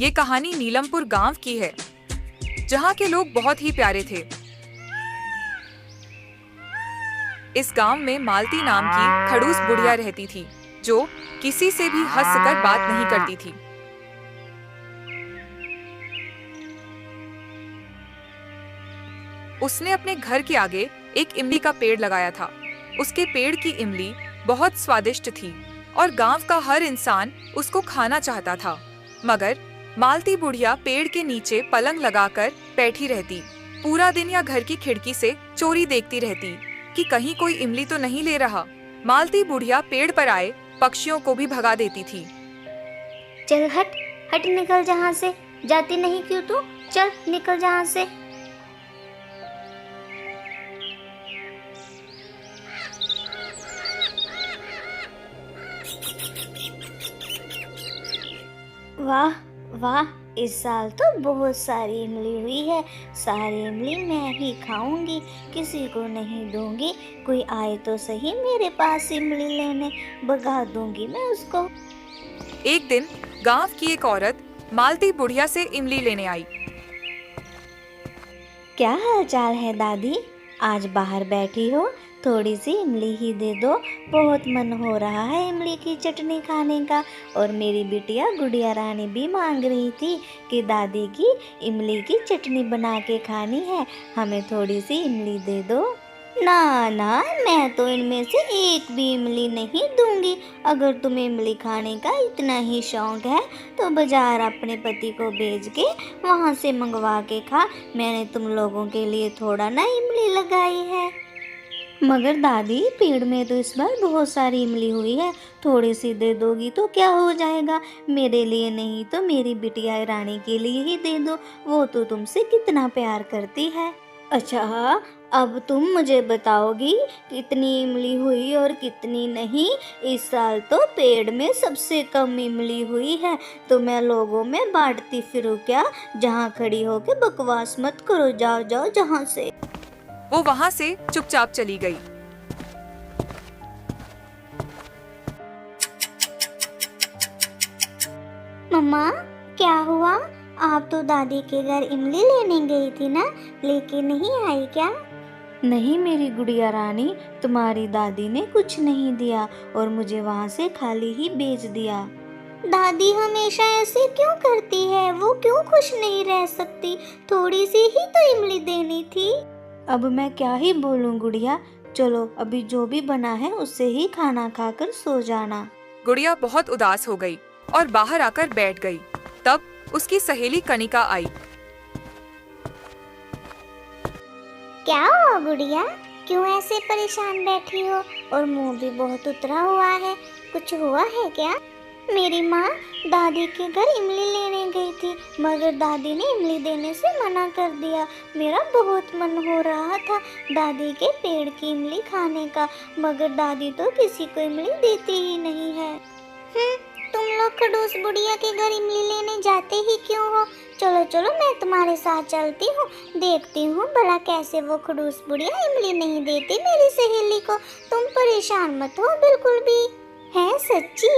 ये कहानी नीलमपुर गांव की है, जहाँ के लोग बहुत ही प्यारे थे। इस गांव में मालती नाम की खड़ूस बुढ़िया रहती थी, जो किसी से भी हंसकर बात नहीं करती थी। उसने अपने घर के आगे एक इमली का पेड़ लगाया था। उसके पेड़ की इमली बहुत स्वादिष्ट थी और गांव का हर इंसान उसको खाना चाहता था। मगर मालती बुढ़िया पेड़ के नीचे पलंग लगाकर बैठी रहती, पूरा दिन या घर की खिड़की से चोरी देखती रहती कि कहीं कोई इमली तो नहीं ले रहा। मालती बुढ़िया पेड़ पर आए पक्षियों को भी भगा देती थी। चल हट हट, निकल जहाँ से। जाती नहीं क्यों तू? चल निकल जहाँ से। वाह वाह, इस साल तो बहुत सारी इमली हुई है। सारी इमली मैं ही खाऊंगी, किसी को नहीं दूंगी। कोई आए तो सही मेरे पास इमली लेने, भगा दूंगी मैं उसको। एक दिन गांव की एक औरत मालती बुढ़िया से इमली लेने आई। क्या हाल चाल है दादी? आज बाहर बैठी हो, थोड़ी सी इमली ही दे दो। बहुत मन हो रहा है इमली की चटनी खाने का। और मेरी बिटिया गुड़िया रानी भी मांग रही थी कि दादी की इमली की चटनी बना के खानी है, हमें थोड़ी सी इमली दे दो। ना ना, मैं तो इनमें से एक भी इमली नहीं दूंगी। अगर तुम्हें इमली खाने का इतना ही शौक है तो बाजार अपने पति को भेज के वहाँ से मंगवा के खा। मैंने तुम लोगों के लिए थोड़ा ना इमली लगाई है। मगर दादी, पेड़ में तो इस बार बहुत सारी इमली हुई है, थोड़ी सी दे दोगी तो क्या हो जाएगा? मेरे लिए नहीं तो मेरी बिटिया रानी के लिए ही दे दो, वो तो तुमसे कितना प्यार करती है। अच्छा, अब तुम मुझे बताओगी कितनी इमली हुई और कितनी नहीं? इस साल तो पेड़ में सबसे कम इमली हुई है, तो मैं लोगों में बांटती फिरूं क्या? जहाँ खड़ी होके बकवास मत करो, जाओ जाओ जहाँ से। वो वहाँ से चुपचाप चली गई। मम्मा, क्या हुआ? आप तो दादी के घर इमली लेने गई थी ना, लेके नहीं आई क्या? नहीं मेरी गुड़िया रानी, तुम्हारी दादी ने कुछ नहीं दिया और मुझे वहाँ से खाली ही भेज दिया। दादी हमेशा ऐसे क्यों करती है? वो क्यों खुश नहीं रह सकती? थोड़ी सी ही तो इमली देनी थी। अब मैं क्या ही बोलूं गुड़िया, चलो अभी जो भी बना है उससे ही खाना खाकर सो जाना। गुड़िया बहुत उदास हो गई और बाहर आकर बैठ गई। तब उसकी सहेली कनिका आई। क्या हुआ गुड़िया? क्यों ऐसे परेशान बैठी हो और मुंह भी बहुत उतरा हुआ है? कुछ हुआ है क्या? मेरी माँ दादी के घर इमली लेने गई थी, मगर दादी ने इमली देने से मना कर दिया। मेरा बहुत मन हो रहा था दादी के पेड़ की इमली खाने का, मगर दादी तो किसी को इमली देती ही नहीं है। तुम लोग खड़ूस बुढ़िया के घर इमली लेने जाते ही क्यों हो? चलो चलो, मैं तुम्हारे साथ चलती हूँ, देखती हूँ भला कैसे वो खड़ूस बुढ़िया इमली नहीं देती मेरी सहेली को। तुम परेशान मत हो बिल्कुल भी। है सच्ची?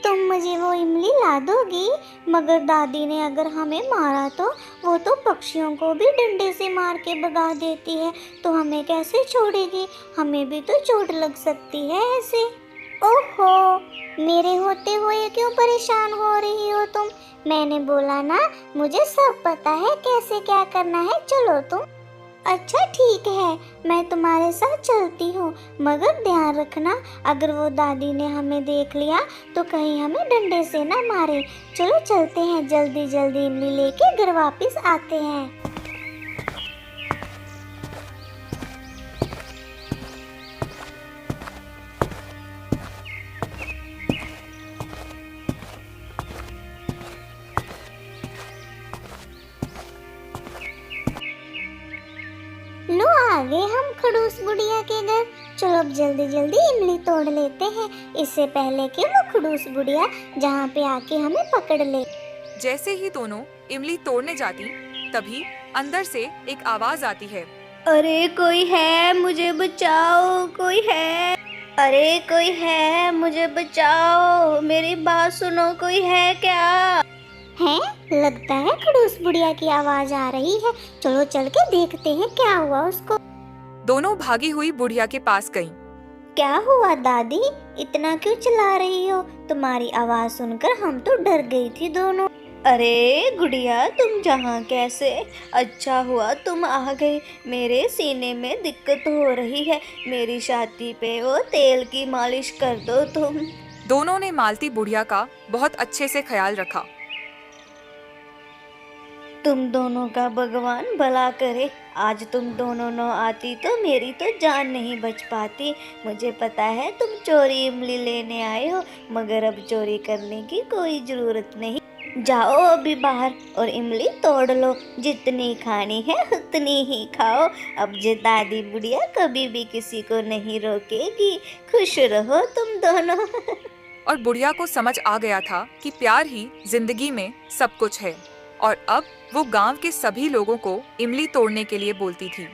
तुम मुझे वो इमली ला दोगी? मगर दादी ने अगर हमें मारा तो? वो तो पक्षियों को भी डंडे से मार के भगा देती है, तो हमें कैसे छोड़ेगी? हमें भी तो चोट लग सकती है ऐसे। ओहो, मेरे होते हुए क्यों परेशान हो रही हो तुम? मैंने बोला ना, मुझे सब पता है कैसे क्या करना है। चलो तुम। अच्छा ठीक है, मैं तुम्हारे साथ चलती हूँ, मगर ध्यान रखना अगर वो दादी ने हमें देख लिया तो कहीं हमें डंडे से ना मारे। चलो चलते हैं, जल्दी जल्दी इमली लेके घर वापस आते हैं। लो आ गए हम खड़ूस बुढ़िया के घर। चलो अब जल्दी जल्दी इमली तोड़ लेते हैं, इससे पहले कि वो खड़ूस बुढ़िया जहाँ पे आके हमें पकड़ ले। जैसे ही दोनों इमली तोड़ने जाती, तभी अंदर से एक आवाज आती है। अरे कोई है, मुझे बचाओ, कोई है। अरे कोई है, मुझे बचाओ, मेरी बात सुनो, कोई है क्या? हैं? लगता है खड़ूस बुढ़िया की आवाज आ रही है। चलो चल के देखते हैं क्या हुआ उसको। दोनों भागी हुई बुढ़िया के पास गईं। क्या हुआ दादी, इतना क्यों चिल्ला रही हो? तुम्हारी आवाज सुनकर हम तो डर गई थी दोनों। अरे गुड़िया, तुम जहाँ कैसे? अच्छा हुआ तुम आ गई। मेरे सीने में दिक्कत हो रही है, मेरी छाती पे वो तेल की मालिश कर दो तुम। दोनों ने मालती बुढ़िया का बहुत अच्छे से ख्याल रखा। तुम दोनों का भगवान भला करे। आज तुम दोनों न आती तो मेरी तो जान नहीं बच पाती। मुझे पता है तुम चोरी इमली लेने आए हो, मगर अब चोरी करने की कोई जरूरत नहीं। जाओ अभी बाहर और इमली तोड़ लो, जितनी खानी है उतनी ही खाओ। अब जे दादी बुढ़िया कभी भी किसी को नहीं रोकेगी। खुश रहो तुम दोनों। और बुढ़िया को समझ आ गया था कि प्यार ही जिंदगी में सब कुछ है, और अब वो गांव के सभी लोगों को इमली तोड़ने के लिए बोलती थी।